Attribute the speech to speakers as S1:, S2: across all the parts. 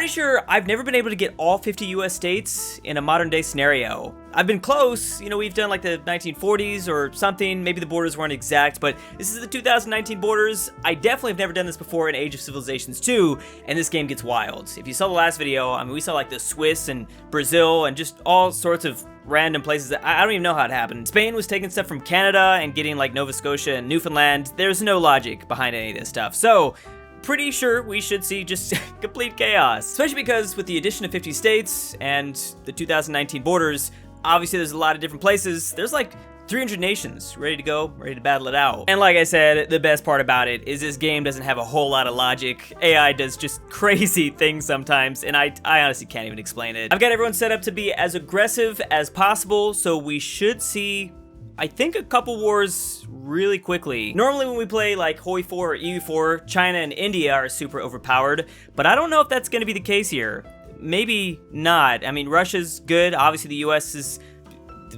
S1: pretty sure I've never been able to get all 50 US states in a modern day scenario. I've been close, you know, we've done like the 1940s or something, maybe the borders weren't exact, but this is the 2019 borders. I definitely have never done this before in Age of Civilizations 2, and this game gets wild. If you saw the last video, I mean, we saw like the Swiss and Brazil and just all sorts of random places that I don't even know how it happened. Spain was taking stuff from Canada and getting like Nova Scotia and Newfoundland. There's no logic behind any of this stuff. So, pretty sure we should see just complete chaos. Especially because with the addition of 50 states and the 2019 borders, obviously there's a lot of different places. There's like 300 nations ready to go, ready to battle it out. And like I said, the best part about it is this game doesn't have a whole lot of logic. AI does just crazy things sometimes, and I honestly can't even explain it. I've got everyone set up to be as aggressive as possible, so we should see, I think, a couple wars really quickly. Normally when we play like Hoi 4 or EU4, China and India are super overpowered, but I don't know if that's gonna be the case here. Maybe not. I mean, Russia's good. Obviously the US is...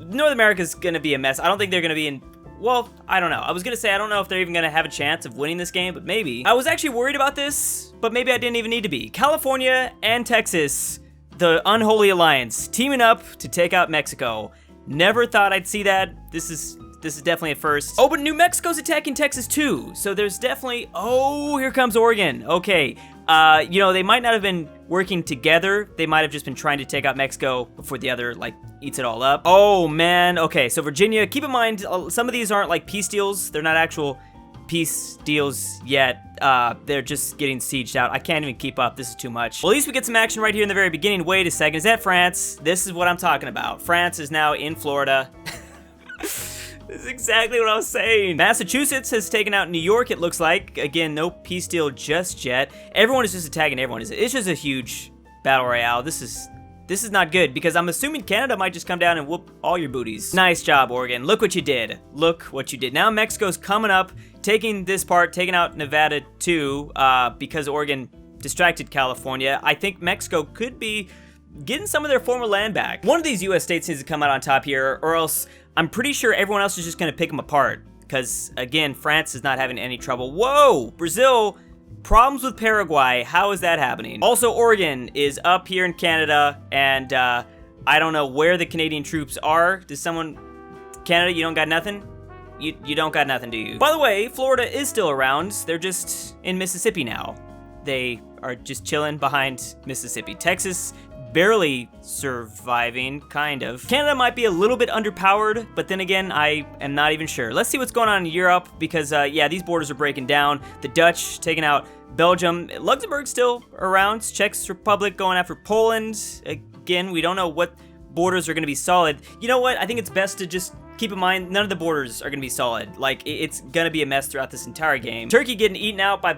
S1: North America's gonna be a mess. I don't think they're gonna be in... Well, I don't know. I was gonna say I don't know if they're even gonna have a chance of winning this game, but maybe. I was actually worried about this, but maybe I didn't even need to be. California and Texas, the unholy alliance, teaming up to take out Mexico. Never thought I'd see that. This is definitely a first. Oh, but New Mexico's attacking Texas too. So there's definitely, oh, here comes Oregon. Okay, you know, they might not have been working together. They might have just been trying to take out Mexico before the other, like, eats it all up. Oh, man. Okay, so Virginia, keep in mind, some of these aren't like peace deals. They're not actual peace deals yet. They're just getting sieged out. I can't even keep up. This is too much. Well, at least we get some action right here in the very beginning. Wait a second. Is that France? This is what I'm talking about. France is now in Florida. This is exactly what I was saying. Massachusetts has taken out New York, it looks like. Again, no peace deal just yet. Everyone is just attacking everyone. It's just a huge battle royale. This is not good, because I'm assuming Canada might just come down and whoop all your booties. Nice job, Oregon. Look what you did. Look what you did. Now Mexico's coming up, taking this part, taking out Nevada too, because Oregon distracted California. I think Mexico could be getting some of their former land back. One of these US states needs to come out on top here, or else I'm pretty sure everyone else is just gonna pick them apart. Because, again, France is not having any trouble. Whoa! Brazil, problems with Paraguay. How is that happening? Also, Oregon is up here in Canada, and I don't know where the Canadian troops are. Does someone... Canada, you don't got nothing? You don't got nothing, do you? By the way, Florida is still around. They're just in Mississippi now. They are just chilling behind Mississippi. Texas, barely surviving, kind of. Canada might be a little bit underpowered, but then again, I am not even sure. Let's see what's going on in Europe, because yeah, these borders are breaking down. The Dutch taking out Belgium. Luxembourg's still around. Czech Republic going after Poland. Again, we don't know what borders are gonna be solid. You know what? I think it's best to just keep in mind, none of the borders are gonna be solid. Like, it's gonna be a mess throughout this entire game. Turkey getting eaten out by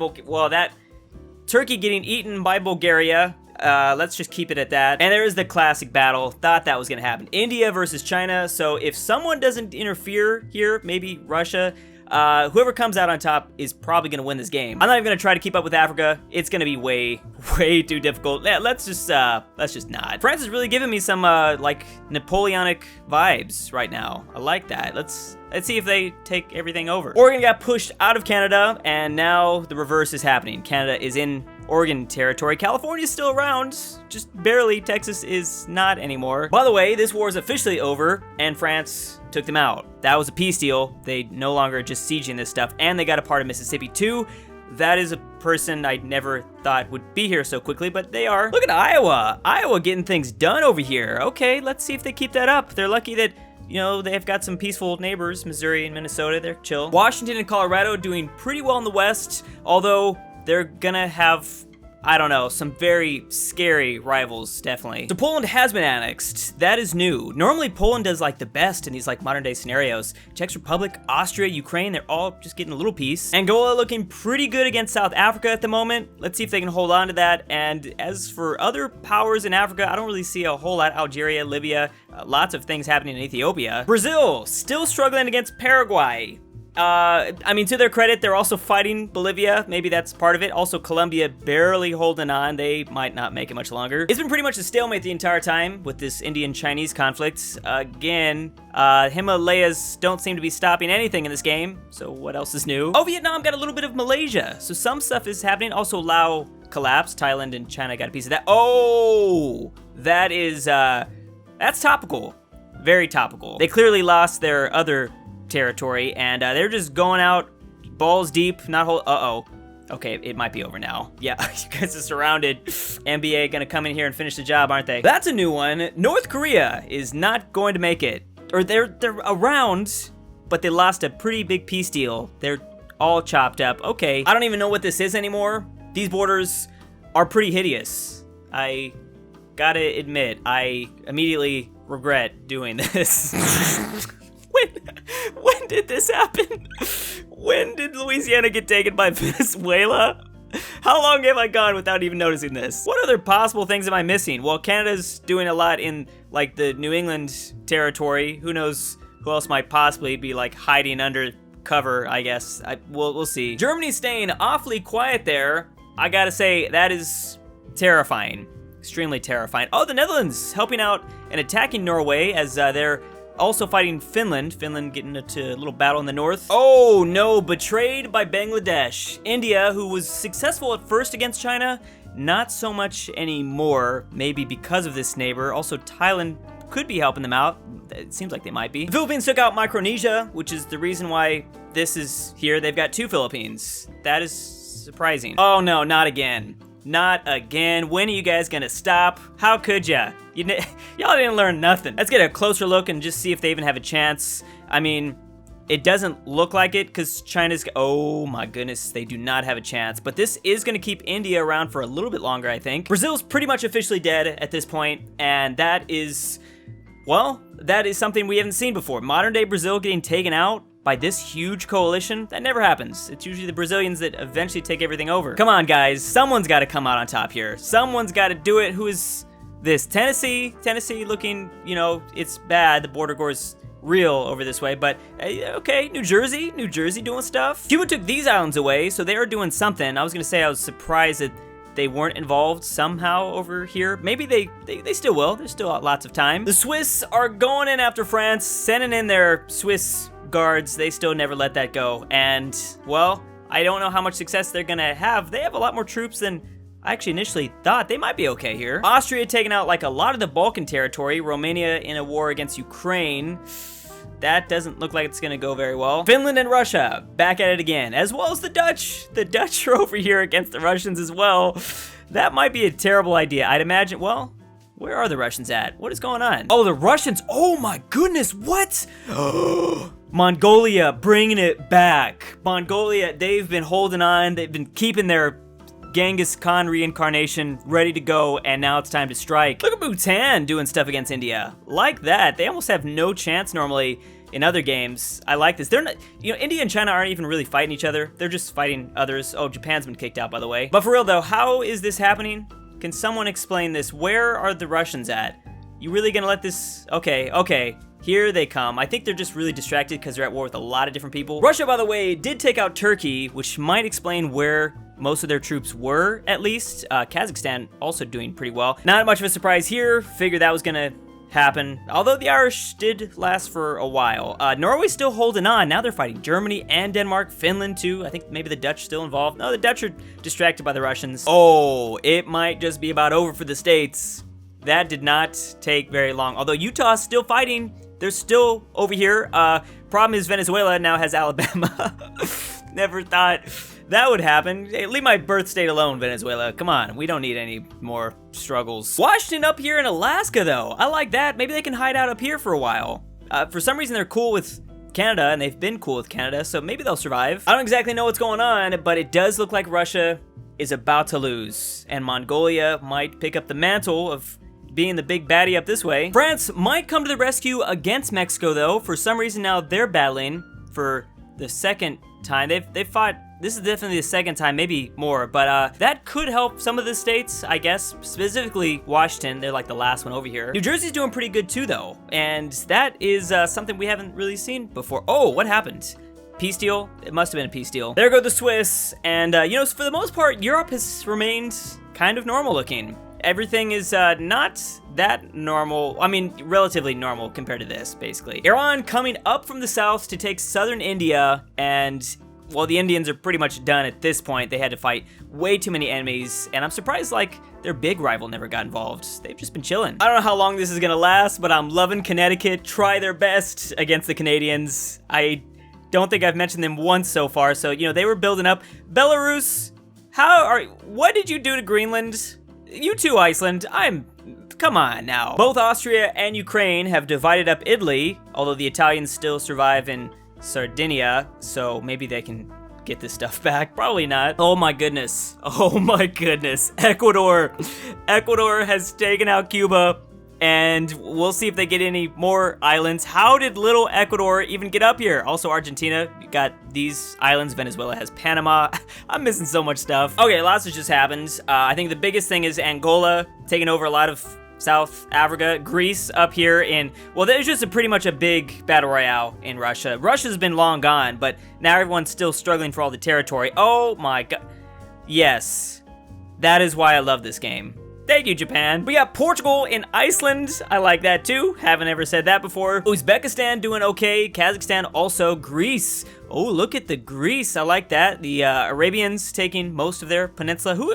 S1: Turkey getting eaten by Bulgaria. Let's just keep it at that. And there is the classic battle. Thought that was gonna happen. India versus China. So if someone doesn't interfere here, maybe Russia, whoever comes out on top is probably gonna win this game. I'm not even gonna try to keep up with Africa. It's gonna be way too difficult. Yeah, let's just not. France is really giving me some, like, Napoleonic vibes right now. I like that. Let's see if they take everything over. Oregon got pushed out of Canada, and now the reverse is happening. Canada is in Oregon territory. California's still around, just barely. Texas is not anymore. By the way, this war is officially over, and France took them out. That was a peace deal. They no longer just sieging this stuff, and they got a part of Mississippi too. That is a person I never thought would be here so quickly, but they are. Look at Iowa. Iowa getting things done over here. Okay, let's see if they keep that up. They're lucky that, you know, they've got some peaceful neighbors. Missouri and Minnesota, they're chill. Washington and Colorado doing pretty well in the West, although they're gonna have, I don't know, some very scary rivals, definitely. So Poland has been annexed. That is new. Normally Poland does like the best in these like modern day scenarios. Czech Republic, Austria, Ukraine, they're all just getting a little piece. Angola looking pretty good against South Africa at the moment. Let's see if they can hold on to that. And as for other powers in Africa, I don't really see a whole lot. Algeria, Libya, lots of things happening in Ethiopia. Brazil, still struggling against Paraguay. I mean, to their credit, they're also fighting Bolivia. Maybe that's part of it. Also, Colombia barely holding on. They might not make it much longer. It's been pretty much a stalemate the entire time with this Indian-Chinese conflict. Again, Himalayas don't seem to be stopping anything in this game. So what else is new? Oh, Vietnam got a little bit of Malaysia. So some stuff is happening. Also, Laos collapsed. Thailand and China got a piece of that. Oh, that is, that's topical. Very topical. They clearly lost their other territory, and they're just going out balls deep, not hold. Okay, it might be over now. Yeah, you guys are surrounded. NBA gonna come in here and finish the job, aren't they? That's a new one. North Korea is not going to make it, or they're around, but they lost a pretty big peace deal. They're all chopped up. Okay, I don't even know what this is anymore. These borders are pretty hideous. I gotta admit, I immediately regret doing this. When did this happen? When did Louisiana get taken by Venezuela? How long have I gone without even noticing this? What other possible things am I missing? Well, Canada's doing a lot in, like, the New England territory. Who knows who else might possibly be, like, hiding under cover, I guess. We'll see. Germany's staying awfully quiet there. I gotta say, that is terrifying. Extremely terrifying. Oh, the Netherlands helping out and attacking Norway as they're also fighting Finland. Finland getting into a little battle in the north. Oh no, betrayed by Bangladesh. India, who was successful at first against China, not so much anymore. Maybe because of this neighbor. Also, Thailand could be helping them out. It seems like they might be. The Philippines took out Micronesia, which is the reason why this is here. They've got 2 Philippines. That is surprising. Oh no, not again. Not again. When are you guys gonna stop? How could ya? Y'all didn't learn nothing. Let's get a closer look and just see if they even have a chance. I mean, it doesn't look like it because China's, oh my goodness, they do not have a chance. But this is gonna keep India around for a little bit longer, I think. Brazil's pretty much officially dead at this point, and that is, well, that is something we haven't seen before. Modern day Brazil getting taken out by this huge coalition, that never happens. It's usually the Brazilians that eventually take everything over. Come on, guys. Someone's got to come out on top here. Someone's got to do it. Who is this? Tennessee? Tennessee looking, you know, it's bad. The border gore's real over this way, but okay. New Jersey doing stuff. Cuba took these islands away, so they are doing something. I was going to say I was surprised that they weren't involved somehow over here. Maybe they still will. There's still lots of time. The Swiss are going in after France, sending in their Swiss guards. They still never let that go. And, well, I don't know how much success they're gonna have. They have a lot more troops than I actually initially thought. They might be okay here. Austria taking out like a lot of the Balkan territory. Romania in a war against Ukraine. That doesn't look like it's gonna go very well. Finland and Russia back at it again, as well as the Dutch. The Dutch are over here against the Russians as well. That might be a terrible idea. I'd imagine, well, where are the Russians at? What is going on? Oh, the Russians, oh my goodness, what? Mongolia bringing it back. Mongolia, they've been holding on. They've been keeping their Genghis Khan reincarnation ready to go, and now it's time to strike. Look at Bhutan doing stuff against India. Like that. They almost have no chance normally in other games. I like this. They're not, you know, India and China aren't even really fighting each other. They're just fighting others. Oh, Japan's been kicked out, by the way. But for real though, how is this happening? Can someone explain this? Where are the Russians at? You really gonna let this? Okay. Here they come. I think they're just really distracted because they're at war with a lot of different people. Russia, by the way, did take out Turkey, which might explain where most of their troops were, at least. Kazakhstan also doing pretty well. Not much of a surprise here. Figured that was gonna happen. Although the Irish did last for a while. Norway's still holding on. Now they're fighting Germany and Denmark, Finland too. I think maybe the Dutch still involved. No, the Dutch are distracted by the Russians. Oh, it might just be about over for the States. That did not take very long. Although Utah's still fighting. They're still over here. Problem is Venezuela now has Alabama. Never thought that would happen. Hey, leave my birth state alone, Venezuela. Come on, we don't need any more struggles. Washington up here in Alaska, though. I like that. Maybe they can hide out up here for a while. For some reason, they're cool with Canada, and they've been cool with Canada, so maybe they'll survive. I don't exactly know what's going on, but it does look like Russia is about to lose, and Mongolia might pick up the mantle of being the big baddie up this way. France might come to the rescue against Mexico, though. For some reason now they're battling for the second time. They've fought. This is definitely the second time, maybe more, but that could help some of the states, I guess. Specifically Washington, they're like the last one over here. New Jersey's doing pretty good too, though, and that is something we haven't really seen before. Oh, what happened? peace deal? It must have been a peace deal. There go the Swiss, and you know, for the most part, Europe has remained kind of normal looking. Everything is not that normal. I mean, relatively normal compared to this, basically. Iran coming up from the south to take southern India, and well, the Indians are pretty much done at this point. They had to fight way too many enemies, and I'm surprised, like, their big rival never got involved. They've just been chilling. I don't know how long this is gonna last, but I'm loving Connecticut. Try their best against the Canadians. I don't think I've mentioned them once so far, so, you know, they were building up. Belarus, what did you do to Greenland? You too, Iceland. Come on now. Both Austria and Ukraine have divided up Italy, although the Italians still survive in Sardinia, so maybe they can get this stuff back. Probably not. Oh my goodness. Oh my goodness. Ecuador. Ecuador has taken out Cuba, and we'll see if they get any more islands. How did little Ecuador even get up here? Also, Argentina, you got these islands. Venezuela has Panama. I'm missing so much stuff. Okay, lots has just happened. I think the biggest thing is Angola taking over a lot of South Africa. Greece up here in, well, there's just pretty much a big battle royale in Russia. Russia's been long gone, but now everyone's still struggling for all the territory. Oh my god. Yes, that is why I love this game. Thank you, Japan. We got Portugal and Iceland. I like that too. Haven't ever said that before. Uzbekistan doing okay. Kazakhstan also. Greece. Oh, look at the Greece. I like that. The Arabians taking most of their peninsula. Who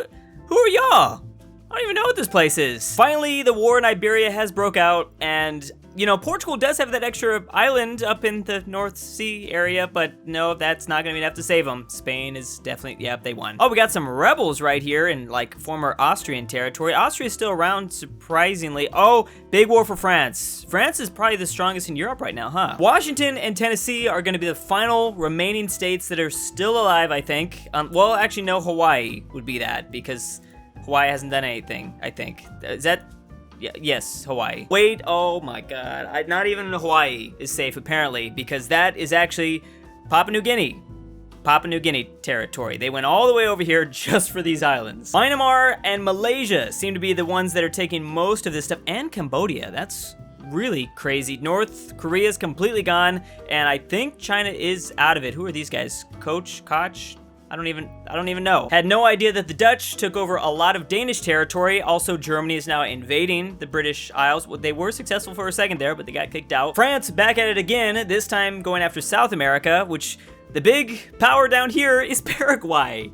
S1: are y'all? I don't even know what this place is. Finally, the war in Iberia has broke out, and you know, Portugal does have that extra island up in the North Sea area, but no, that's not gonna be enough to save them. Spain is definitely, yep, they won. Oh, we got some rebels right here in like former Austrian territory. Austria's still around, surprisingly. Oh, big war for France. France is probably the strongest in Europe right now, huh? Washington and Tennessee are gonna be the final remaining states that are still alive, I think. Well, actually, no, Hawaii would be that, because Hawaii hasn't done anything, I think. Is that? Yeah, yes, Hawaii. Wait, oh my god. Not even Hawaii is safe, apparently, because that is actually Papua New Guinea. Papua New Guinea territory. They went all the way over here just for these islands. Myanmar and Malaysia seem to be the ones that are taking most of this stuff, and Cambodia. That's really crazy. North Korea's completely gone, and I think China is out of it. Who are these guys? Koch? I don't even know. Had no idea that the Dutch took over a lot of Danish territory. Also, Germany is now invading the British Isles. Well, they were successful for a second there, but they got kicked out. France back at it again, this time going after South America, which the big power down here is Paraguay.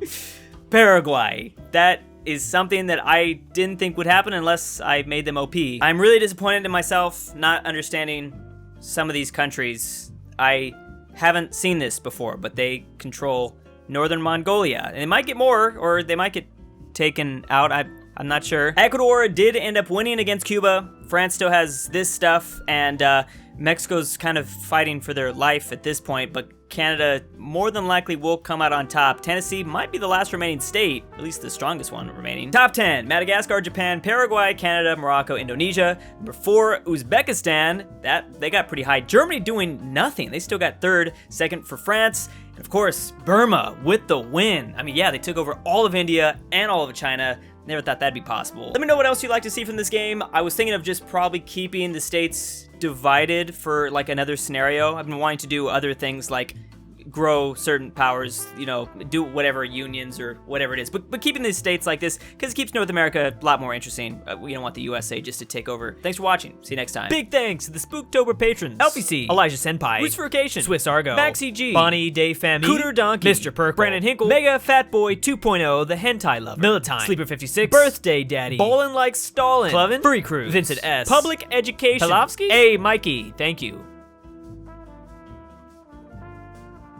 S1: Paraguay. That is something that I didn't think would happen unless I made them OP. I'm really disappointed in myself not understanding some of these countries. I haven't seen this before, but they control Northern Mongolia. And they might get more, or they might get taken out. I'm not sure. Ecuador did end up winning against Cuba. France still has this stuff, and Mexico's kind of fighting for their life at this point, but Canada more than likely will come out on top. Tennessee might be the last remaining state, at least the strongest one remaining. Top 10, Madagascar, Japan, Paraguay, Canada, Morocco, Indonesia. Number 4, Uzbekistan. They got pretty high. Germany doing nothing. They still got 3rd, 2nd for France. And of course, Burma with the win. I mean, yeah, they took over all of India and all of China. Never thought that'd be possible. Let me know what else you'd like to see from this game. I was thinking of just probably keeping the states divided for like another scenario. I've been wanting to do other things like grow certain powers, you know, do whatever unions or whatever it is, but keeping these states like this because it keeps North America a lot more interesting. We don't want the USA just to take over. Thanks for watching. See you next time. Big thanks to the Spooktober patrons: ElphieC, Eijah Senpai, Ruserification, SwissAargau, Maxy G, Bonny, Famme, CooterDonkey, MisterPERKELE, BradenH, Mega Fatboy 2.0, the Hentai Lover, Millatime, Sleeper56, BirthdayDaddy, BallinLikeStalin, Furry, Cruz, Vincent S, Public Education, ElphieC, Mikey, thank you.